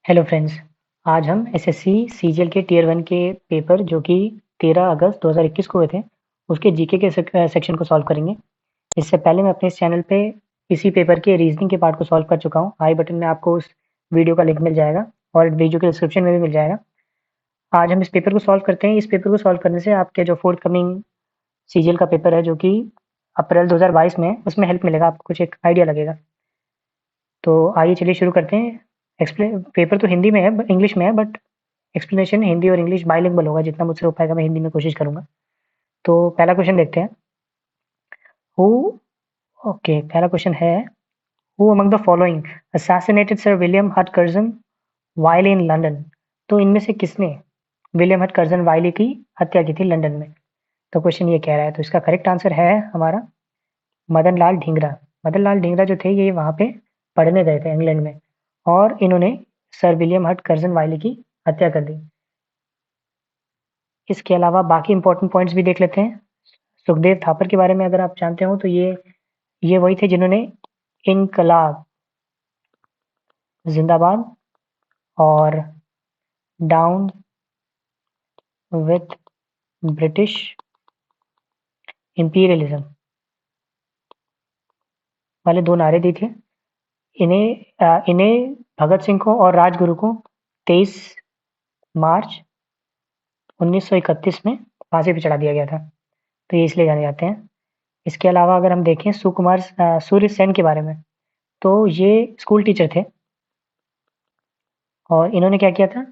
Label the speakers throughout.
Speaker 1: Hello friends. आज हम SSC CGL के टियर 1 के पेपर जो कि 13 अगस्त 2021 को हुए थे उसके जीके के सेक्शन को सॉल्व करेंगे। इससे पहले मैं अपने इस चैनल पे इसी पेपर के रीजनिंग के पार्ट को सॉल्व कर चुका हूँ। आई बटन में आपको उस वीडियो का लिंक मिल जाएगा और वीडियो के डिस्क्रिप्शन में भी मिल जाएगा। आज हम इस पेपर को सॉल्व करते हैं। इस पेपर को सॉल्व करने से आपके जो फोर्थ कमिंग सीजीएल का पेपर है जो कि अप्रैल 2022 में है, उसमें हेल्प मिलेगा, आपको कुछ एक आइडिया लगेगा। तो आइए चलिए शुरू करते हैं। एक्सप्लेन पेपर तो हिंदी में है, इंग्लिश में है, बट एक्सप्लेनेशन हिंदी और इंग्लिश बाइलिंगुअल होगा। जितना मुझसे हो पाएगा मैं हिंदी में कोशिश करूंगा। तो पहला क्वेश्चन देखते हैं। हु ओके, पहला क्वेश्चन है, who among the following assassinated sir William हट कर्जन वाइली इन लंदन। तो इनमें से किसने विलियम हट कर्जन वाइली की हत्या की थी लंदन में? तो क्वेश्चन ये कह रहा है, तो इसका करेक्ट आंसर है हमारा मदन लाल ढींगरा। मदन लाल ढींगरा जो थे ये वहाँ पे पढ़ने गए थे इंग्लैंड में, और इन्होंने सर विलियम हट कर्जन वाइली की हत्या कर दी। इसके अलावा बाकी इंपॉर्टेंट पॉइंट्स भी देख लेते हैं। सुखदेव थापर के बारे में अगर आप जानते हो तो ये वही थे जिन्होंने इनकलाब जिंदाबाद और डाउन विथ ब्रिटिश इंपीरियलिज्म वाले दो नारे दिए थे। इन्हें भगत सिंह को और राजगुरु को 23 मार्च 1931 में फांसी पे चढ़ा दिया गया था। तो ये इसलिए जाने जाते हैं। इसके अलावा अगर हम देखें सुकुमार सूर्य सेन के बारे में, तो ये स्कूल टीचर थे और इन्होंने क्या किया था,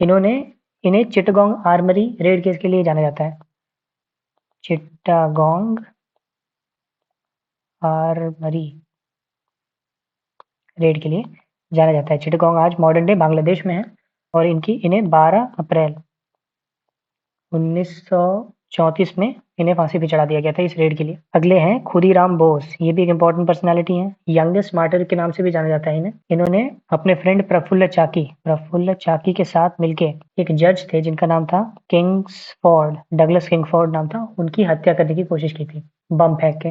Speaker 1: इन्होंने इन्हें चिटगांग आर्मरी रेड केस के लिए जाना जाता है। चिट्टागोंग आर्मरी रेड के लिए जाना जाता है। चिटगांग आज मॉडर्न डे बांग्लादेश में है और इन्हें 12 अप्रैल 1934 में इन्हें फांसी पे चढ़ा दिया गया था इस रेड के लिए। अगले हैं खुदीराम बोस। ये भी एक इंपॉर्टेंट पर्सनालिटी है, यंगेस्ट मार्टर के नाम से भी जाना जाता है इन्हें। इन्होंने अपने फ्रेंड प्रफुल्ल चाकी के साथ मिलके, एक जज थे जिनका नाम था किंग्सफोर्ड, डगलस किंगफोर्ड नाम था, उनकी हत्या करने की कोशिश की थी बम फेंक के।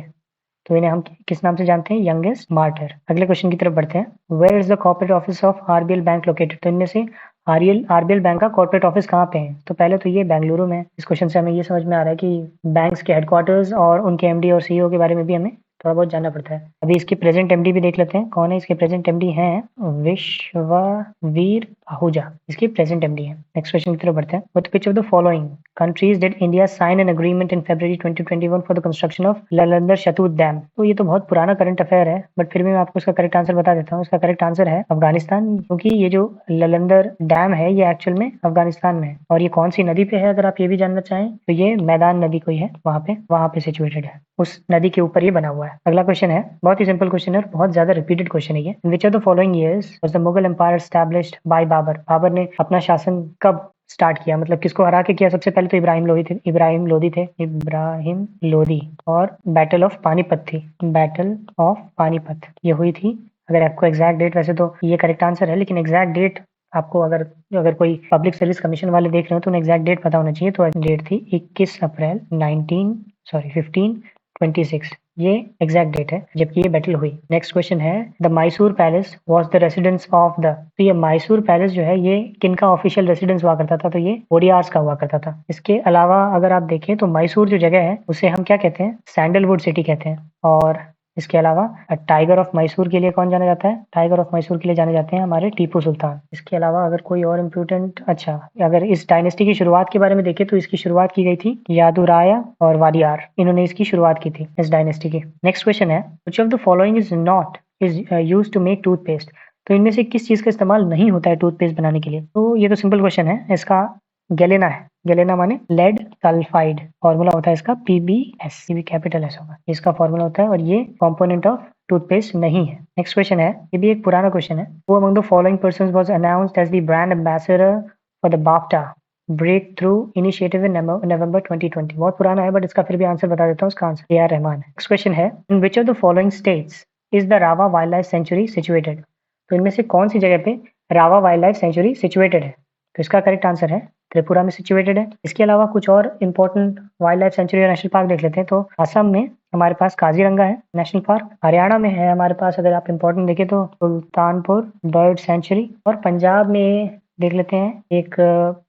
Speaker 1: तो इन्हें हम किस नाम से जानते हैं? Youngest martyr. अगले क्वेश्चन की तरफ बढ़ते हैं। Where is the corporate office of RBL bank located? तो इनमें से आरबीएल बैंक का कॉर्पोरेट ऑफिस कहाँ पे है? तो पहले तो ये बेंगलुरु में है। इस क्वेश्चन से हमें ये समझ में आ रहा है कि बैंक्स के हेडक्वार्टर्स और उनके एमडी और सीईओ के बारे में भी हमें थोड़ा बहुत जानना पड़ता है। अभी इसके प्रेजेंट एमडी भी देख लेते हैं। कौन है इसके प्रेजेंट एमडी? हैं विश्ववीर आहूजा, इसके प्रेजेंट एमडी है। नेक्स्ट क्वेश्चन की तरफ बढ़ते हैं। With which of the following countries did India sign an agreement in February 2021 for the construction of Lalandar Shahtoot dam? तो ये तो बहुत पुराना करंट अफेयर है, बट फिर भी मैं आपको इसका करेक्ट आंसर बता देता हूँ। इसका करेक्ट आंसर है अफगानिस्तान, क्योंकि ये जो ललंदर डैम है ये एक्चुअल में अफगानिस्तान में है। और ये कौन सी नदी पे है अगर आप ये भी जानना चाहें तो ये मैदान नदी कोई है, वहां पे सिचुएटेड है। उस नदी के ऊपर ये बना हुआ है। अगला क्वेश्चन है, बहुत ही सिंपल क्वेश्चन है और बहुत ज्यादा रिपीटेड क्वेश्चन है ये। Which of the following years was the Mughal empire established by Babur? Babur ने अपना शासन कब स्टार्ट किया, मतलब किसको हरा के किया? सबसे पहले तो इब्राहिम लोधी और बैटल ऑफ पानीपत थी। बैटल ऑफ पानीपत ये हुई थी। अगर आपको एग्जैक्ट डेट, वैसे तो ये करेक्ट आंसर है, लेकिन एग्जैक्ट डेट आपको अगर अगर कोई पब्लिक सर्विस कमीशन वाले देख रहे हो तो उन्हें एग्जैक्ट डेट पता होना चाहिए। तो डेट थी 21 अप्रैल 1526, ये एग्जैक्ट डेट है जबकि ये बैटल हुई। नेक्स्ट क्वेश्चन है, the Mysore palace was the residence of the. तो ये मैसूर पैलेस जो है ये किनका ऑफिशियल रेसिडेंस हुआ करता था? तो ये ओडियार्स का हुआ करता था। इसके अलावा अगर आप देखें तो मैसूर जो जगह है उसे हम क्या कहते हैं? सैंडलवुड सिटी कहते हैं। और इसके अलावा टाइगर ऑफ मैसूर के लिए कौन जाना जाता है? टाइगर ऑफ मैसूर के लिए जाने जाते हैं हमारे टीपू सुल्तान। इसके अलावा अगर कोई और इम्पोर्टेंट, अच्छा, अगर इस डायनेस्टी की शुरुआत के बारे में देखें तो इसकी शुरुआत की गई थी यादुराया और वाडियार, इन्होंने इसकी शुरुआत की थी इस डायनेस्टी की। नेक्स्ट क्वेश्चन है, which of the following is used to make toothpaste? तो इनमें से किस चीज का इस्तेमाल नहीं होता है टूथपेस्ट बनाने के लिए? तो ये तो सिंपल क्वेश्चन है। इसका गैलेना है। गैलेना माने लेड सल्फाइड। फॉर्मूला होता है इसका PbS, ये भी कैपिटल एस होगा, इसका फॉर्मूला होता है और ये कंपोनेंट ऑफ टूथपेस्ट नहीं है। नेक्स्ट क्वेश्चन है, ये भी एक पुराना क्वेश्चन है। Who among the following persons was announced as the brand ambassador for the BAFTA breakthrough initiative in November 2020? बहुत पुराना है बट इसका फिर भी आंसर बता देता हूँ। इसका आंसर AR रहमान है। नेक्स्ट क्वेश्चन है, in which of the following states is the Rava wildlife sanctuary situated? तो इनमें से कौन सी जगह पे Rava wildlife sanctuary situated है? तो इसका करेक्ट आंसर है त्रिपुरा में सिचुएटेड है। इसके अलावा कुछ और इंपॉर्टेंट वाइल्ड लाइफ सेंचुरी और नेशनल पार्क देख लेते हैं। तो असम में हमारे पास काजीरंगा है नेशनल पार्क। हरियाणा में है हमारे पास, अगर आप इम्पोर्टेंट देखें तो सुल्तानपुर बर्ड सेंचुरी। और पंजाब में देख लेते हैं, एक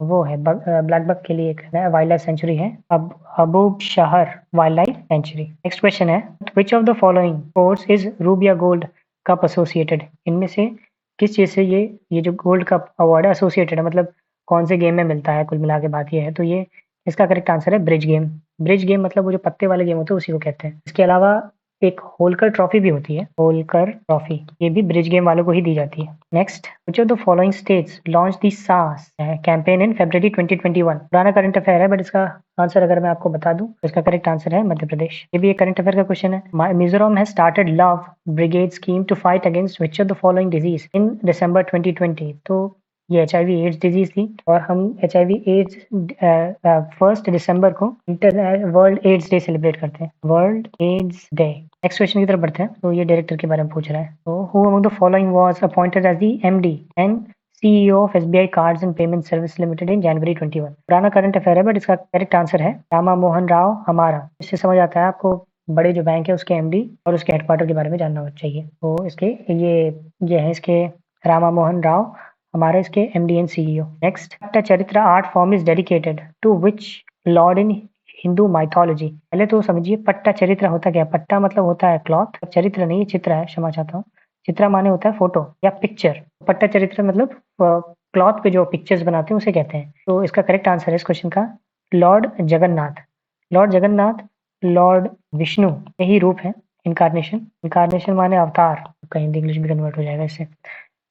Speaker 1: वो है ब्लैक बक के लिए एक वाइल्ड लाइफ सेंचुरी है, अब अबूब शहर wildlife sanctuary. Next question है, which of the following sports is Rubia gold cup associated? इनमें से किस चीज से ये जो गोल्ड कप अवार्ड है एसोसिएटेड है, मतलब कौन से गेम में मिलता है, कुल मिला के बात ये है। तो ये इसका करेक्ट आंसर है ब्रिज गेम। ब्रिज गेम मतलब वो जो पत्ते वाले गेम होते हैं उसी को कहते हैं। इसके अलावा एक होलकर ट्रॉफी भी होती है, होलकर ट्रॉफी, ये भी ब्रिज गेम वालों को ही दी जाती है। Next, which of the following states launch the सास कैंपेन इन February 2021? पुराना करंट अफेयर है, बट इसका आंसर अगर मैं आपको बता दूं तो इसका करेक्ट आंसर है मध्य प्रदेश। ये भी एक करंट अफेयर का क्वेश्चन है। Mizoram has started love brigade scheme to fight against which of the following disease in December 2020? तो ये HIV एड्स डिजीज थी, और हम HIV एड्स 1 दिसंबर को वर्ल्ड एड्स डे सेलिब्रेट करते हैं, world AIDS day. Next question की तरफ बढ़ते हैं। तो ये डायरेक्टर के बारे में पूछ रहा है। तो who among the following was appointed as the MD and CEO of SBI cards and payment service limited in January 21? पुराना करंट अफेयर है, बट इसका करेक्ट आंसर है रामा मोहन राव हमारा। इससे समझ आता है आपको बड़े जो बैंक है उसके MD और उसके हेडक्वार्टर के बारे में जानना चाहिए। तो इसके ये है इसके रामा मोहन राव हमारे इसके MD and CEO। Next, Pattachitra art form is dedicated to which lord in Hindu mythology? पहले तो समझिए पट्टा चरित्र होता क्या है। पट्टा मतलब होता है क्लॉथ, चरित्र नहीं, चित्र है, क्षमा चाहता हूँ। चित्रा माने होता है फोटो या पिक्चर। पट्टा चरित्र मतलब क्लॉथ पे जो पिक्चर्स बनाते हैं उसे कहते हैं। तो इसका करेक्ट आंसर है इस क्वेश्चन का Lord Jagannath. Lord Jagannath Lord Vishnu यही रूप है, इनकारनेशन। इनकारनेशन माने अवतार, कहीं हिंदी इंग्लिश में कन्वर्ट हो जाएगा इससे।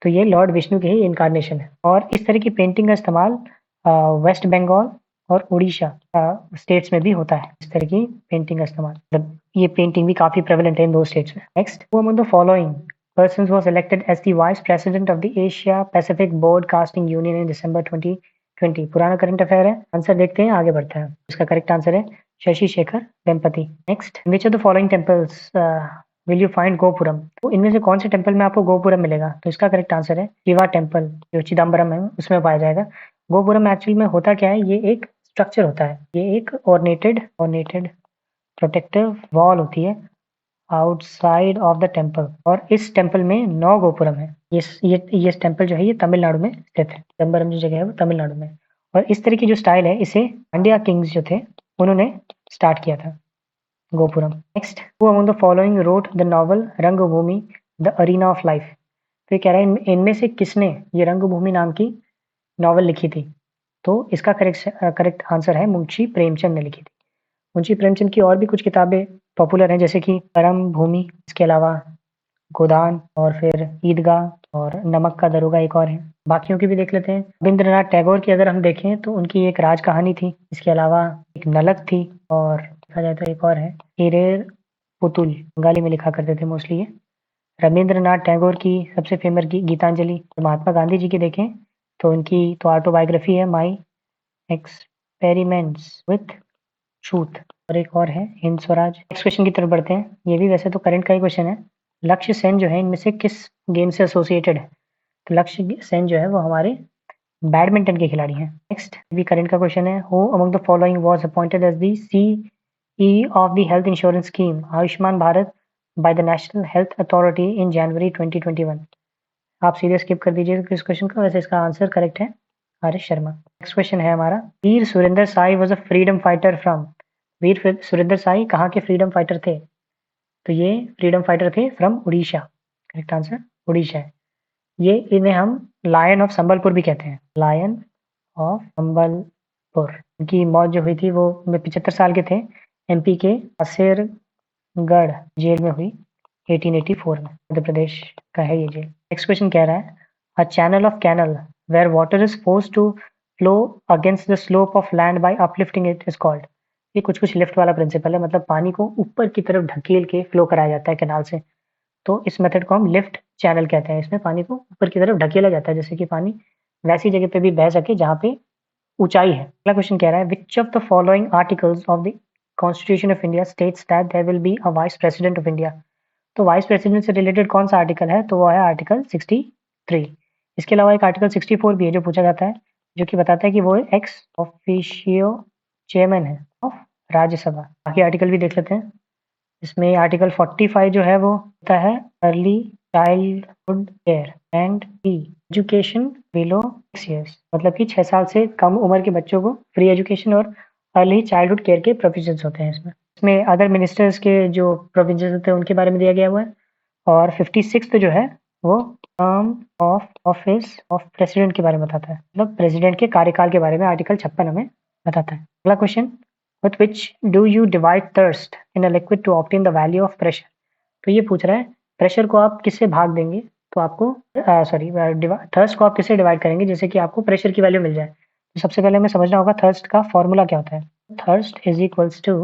Speaker 1: तो ये लॉर्ड विष्णु के ही इनकारनेशन है। और इस तरह की पेंटिंग का इस्तेमाल वेस्ट बंगाल और उड़ीसा स्टेट्स में भी होता है। इस तरह की पेंटिंग का इस्तेमाल, मतलब ये पेंटिंग भी काफी प्रेवलेंट है इन दो स्टेट्स में। Next, who among the following persons was elected as the vice president of the Asia Pacific Broadcasting Union in December 2020? पुराना करंट अफेयर है, आंसर देखते हैं, आगे बढ़ते हैं। इसका करेक्ट आंसर है Shashi Shekhar Vempati. Next, which of the following temples will you find gopuram? तो इनमें से कौन से टेम्पल में आपको गोपुरम मिलेगा? तो इसका करेक्ट आंसर है शिवा टेम्पल, जो चिदम्बरम है उसमें पाया जाएगा। गोपुरम एक्चुअली में होता क्या है, ये एक स्ट्रक्चर होता है, ये एक ऑर्नेटेड प्रोटेक्टिव वॉल होती है आउटसाइड ऑफ द टेम्पल, और इस टेम्पल में 9 गोपुरम है। ये टेम्पल जो है ये तमिलनाडु में स्थित है। चिदम्बरम जो जगह है वो तमिलनाडु में। और इस तरह की जो स्टाइल है इसे पांड्या किंग्स जो थे उन्होंने स्टार्ट किया था, gopuram. Next, who among the following wrote the novel रंगभूमि द अरीना ऑफ लाइफ? तो ये कह रहा है इनमें से किसने ये रंगभूमि नाम की नॉवल लिखी थी? तो इसका करेक्ट आंसर है मुंशी प्रेमचंद ने लिखी थी। मुंशी प्रेमचंद की और भी कुछ किताबें पॉपुलर हैं, जैसे कि परम भूमि, इसके अलावा गोदान, और फिर ईदगाह और नमक का दरोगा एक और है। बाकियों की भी देख लेते हैं। रविंद्रनाथ टैगोर की अगर हम देखें तो उनकी एक राज कहानी थी, इसके अलावा एक नलक थी, और देखा जाए तो एक और है हिरेर पुतुल, बंगाली में लिखा करते थे मोस्टली ये। रविंद्रनाथ टैगोर की सबसे फेमस गीतांजलि। महात्मा गांधी जी की देखें तो उनकी तो ऑटोबायोग्राफी है माई एक्सपेरिमेंट्स विथ ट्रूथ, और एक और है हिंद स्वराज। नेक्स्ट क्वेश्चन की तरफ बढ़ते हैं। ये भी वैसे तो करंट का ही क्वेश्चन है। लक्ष्य सेन जो है इनमें से किस गेम से एसोसिएटेड है? तो लक्ष्य सेन जो है वो हमारे बैडमिंटन के खिलाड़ी हैं। नेक्स्ट भी करंट का क्वेश्चन है। Who among the following was appointed as the CE of the health insurance scheme Ayushman Bharat by the national health authority in January 2021? आप सीधे स्किप कर दीजिए इस क्वेश्चन का, वैसे इसका आंसर करेक्ट है हरीश शर्मा। नेक्स्ट क्वेश्चन है हमारा, Veer Surendra Sai was a freedom fighter from? Veer Surendra Sai कहाँ के फ्रीडम फाइटर थे? तो ये फ्रीडम फाइटर थे from Orissa. Correct answer Orissa है। ये इन्हें हम लायन ऑफ संबलपुर भी कहते हैं, लायन ऑफ संबलपुर। उनकी मौत जो हुई थी वो 75 साल के थे, MP के असेरगढ़ जेल में हुई 1884 में। मध्य प्रदेश का है ये जेल। नेक्स्ट क्वेश्चन कह रहा है, a channel of canal where water is forced to flow against the slope of land by uplifting it is called? ये कुछ लिफ्ट वाला प्रिंसिपल है, मतलब पानी को ऊपर की तरफ ढकेल के फ्लो कराया जाता है कैनाल से। तो इस मेथड को हम लिफ्ट चैनल कहते हैं। इसमें पानी को ऊपर की तरफ ढकेला जाता है, जैसे कि पानी वैसी जगह पे भी बह सके जहाँ पे ऊंचाई है। अगला क्वेश्चन कह रहा है, which of the following articles of the constitution of India states that there will be a vice president of India? तो वाइस प्रेसिडेंट से रिलेटेड कौन सा आर्टिकल है? तो वो है आर्टिकल 63। इसके अलावा एक आर्टिकल 64 भी है जो पूछा जाता है, जो कि बताता है कि वो एक्स ऑफिशियो चेयरमैन है ऑफ राज्यसभा। बाकी आर्टिकल भी देख लेते हैं। इसमें आर्टिकल 45 जो है वो होता है early childhood care and free education below 6 years, मतलब कि 6 साल से कम उम्र के बच्चों को फ्री एजुकेशन और अर्ली चाइल्डहुड केयर के प्रोविजंस होते हैं इसमें अदर मिनिस्टर्स के जो प्रोविजंस होते हैं उनके बारे में दिया गया हुआ है। और 56 जो है वो term of office of president के बारे में बताता है, मतलब प्रेसिडेंट के कार्यकाल के बारे में आर्टिकल 56 हमें बताता है। अगला question, with which do you divide thrust in a liquid to obtain the value of pressure. तो ये पूछ रहा है प्रेशर को आप किससे भाग देंगे, तो आपको थर्स्ट को आप किससे डिवाइड करेंगे जिससे कि आपको प्रेशर की वैल्यू मिल जाए। तो सबसे पहले हमें समझना होगा थर्स्ट का फॉर्मूला क्या होता है। Thrust is equals to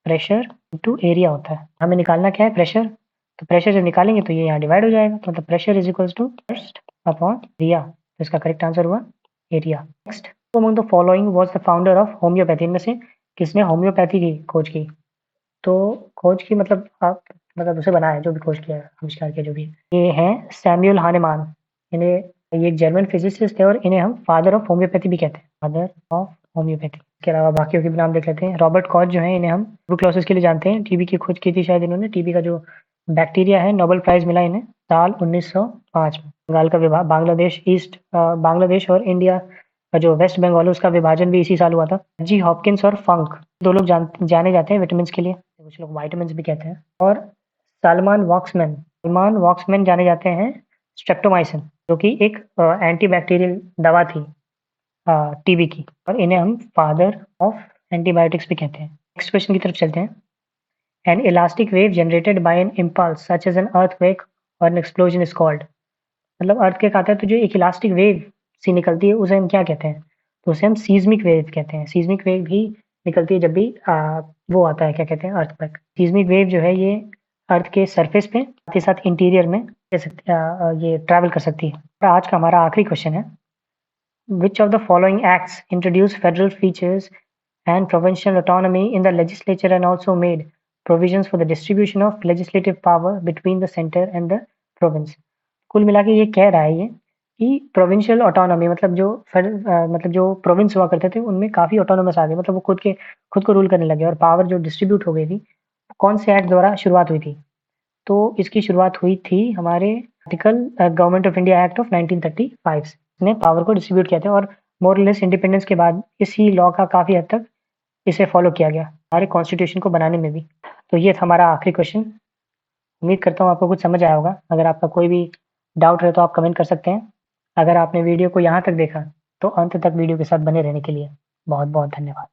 Speaker 1: pressure into area होता है। हमें निकालना क्या है, प्रेशर। तो प्रेशर जब निकालेंगे तो ये यहाँ डिवाइड हो जाएगा, तो मतलब pressure is equals to thrust upon area. तो इसका करेक्ट आंसर हुआ area. Next, among the following was the founder of homeopathy. इनमें से किसने होम्योपैथी की खोज की। तो खोज की मतलब आप मतलब उसे बनाया, जो भी खोज किया आविष्कार किया जो भी, ये हैं सैमुअल हानेमान। इन्हें ये एक जर्मन फिजिसिस्ट है और इन्हें हम फादर ऑफ होम्योपैथी भी कहते हैं, फादर ऑफ होम्योपैथी। इसके अलावा बाकियों के भी नाम देख लेते हैं। रॉबर्ट कॉच जो है इन्हें हम ट्यूबरक्लोसिस के लिए जानते हैं, टीबी की खोज की थी शायद इन्होंने। टीबी का जो बैक्टीरिया है, नोबेल प्राइज मिला इन्हें साल 1905 में। बंगाल का विभाग बांग्लादेश और इंडिया का जो वेस्ट बंगाल है उसका विभाजन भी इसी साल हुआ था। जी हॉपकिंस और फंक, दो लोग जाने जाते हैं विटामिन के लिए, कुछ लोग वाइटामिन भी कहते हैं। और सलमान वॉक्समैन जाने जाते हैं स्ट्रेप्टोमाइसिन, जो कि एक एंटीबैक्टीरियल दवा थी टीबी की, और इन्हें हम फादर ऑफ एंटीबायोटिक्स भी कहते हैं। नेक्स्ट क्वेश्चन की तरफ चलते हैं। An elastic wave generated by an impulse such as an earthquake और एन एक्सप्लोजन इज कॉल्ड। मतलब अर्थक्वेक आता है तो जो एक इलास्टिक वेव सी निकलती है उसे हम क्या कहते हैं, तो उसे हम सीज्मिक वेव कहते हैं। सीज्मिक वेव भी निकलती है जब भी वो आता है, क्या कहते हैं, अर्थक्वेक। सीज्मिक वेव जो है ये अर्थ के सरफेस पे साथ ही साथ इंटीरियर में ये ट्रैवल कर सकती है। और आज का हमारा आखिरी क्वेश्चन है, which of the following acts introduced federal features and provincial autonomy in the legislature and also made provisions for the distribution of legislative power between the center and the province। कुल मिला के ये कह रहा है ये कि प्रोविंशियल ऑटोनॉमी मतलब मतलब जो प्रोविंस हुआ करते थे उनमें काफ़ी ऑटोनोमस आ गए, मतलब वो खुद को रूल करने लगे और पावर जो डिस्ट्रीब्यूट हो गई थी। कौन से एक्ट द्वारा शुरुआत हुई थी, तो इसकी शुरुआत हुई थी हमारे article government of India act of 1935 ने पावर को डिस्ट्रीब्यूट किया था। और मोरलेस इंडिपेंडेंस के बाद इसी लॉ का काफ़ी हद तक इसे फॉलो किया गया हमारे कॉन्स्टिट्यूशन को बनाने में भी। तो ये था हमारा आखिरी क्वेश्चन। उम्मीद करता हूँ आपको कुछ समझ आया होगा। अगर आपका कोई भी डाउट रहे तो आप कमेंट कर सकते हैं। अगर आपने वीडियो को यहाँ तक देखा तो अंत तक वीडियो के साथ बने रहने के लिए बहुत बहुत धन्यवाद।